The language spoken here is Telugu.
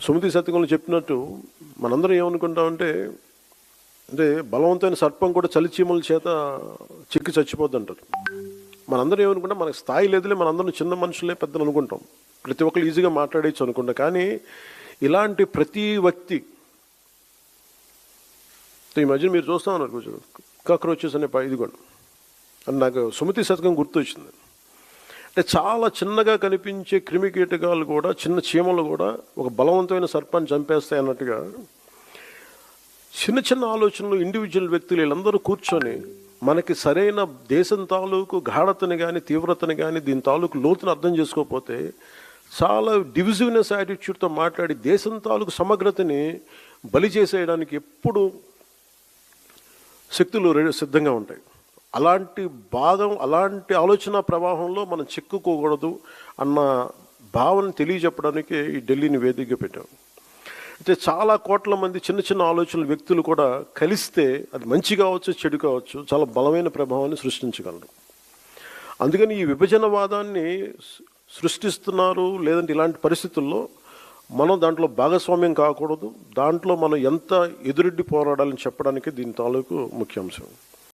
సుమతి శతకంలో చెప్పినట్టు మనందరం ఏమనుకుంటామంటే, అంటే బలవంతమైన సర్పం కూడా చలిచీమల చేత చిక్కి చచ్చిపోద్ది అంటారు. మనందరం ఏమనుకుంటాం, మనకు స్థాయి లేదులే, మనందరం చిన్న మనుషులే పెద్దలు అనుకుంటాం, ప్రతి ఒక్కరు ఈజీగా మాట్లాడేయచ్చు అనుకుంటాం. కానీ ఇలాంటి ప్రతి వ్యక్తి ఈ మధ్య మీరు చూస్తా ఉన్నారు కొంచెం కాక్రోచెస్ అనే ఇది కూడా అని నాకు సుమతి శతకం గుర్తొచ్చింది. అంటే చాలా చిన్నగా కనిపించే క్రిమి కీటకాలు కూడా, చిన్న చీమలు కూడా ఒక బలవంతమైన సర్పాన్ని చంపేస్తాయి అన్నట్టుగా చిన్న చిన్న ఆలోచనలు ఇండివిజువల్ వ్యక్తులు వీళ్ళందరూ కూర్చొని మనకి సరైన దేశం తాలూకు గాఢతని కానీ తీవ్రతని కానీ దీని తాలూకు లోతుని అర్థం చేసుకోకపోతే చాలా డివిజివ్నెస్ యాటిట్యూడ్తో మాట్లాడి దేశం తాలూకు సమగ్రతని బలి చేసేయడానికి ఎప్పుడు శక్తులు సిద్ధంగా ఉంటాయి. అలాంటి ఆలోచన ప్రవాహంలో మనం చిక్కుకోకూడదు అన్న భావన తెలియజెప్పడానికి ఈ ఢిల్లీని వేదికగా పెట్టాం. అయితే చాలా కోట్ల మంది చిన్న చిన్న ఆలోచనల వ్యక్తులు కూడా కలిస్తే అది మంచి కావచ్చు, చెడు కావచ్చు, చాలా బలమైన ప్రభావాన్ని సృష్టించగలరు. అందుకని ఈ విభజనవాదాన్ని సృష్టిస్తున్నారు. లేదంటే ఇలాంటి పరిస్థితుల్లో మనం దాంట్లో భాగస్వామ్యం కాకూడదు, దాంట్లో మనం ఎంత ఎదురెడ్డి పోరాడాలని చెప్పడానికి దీని తాలూకు ముఖ్యాంశం.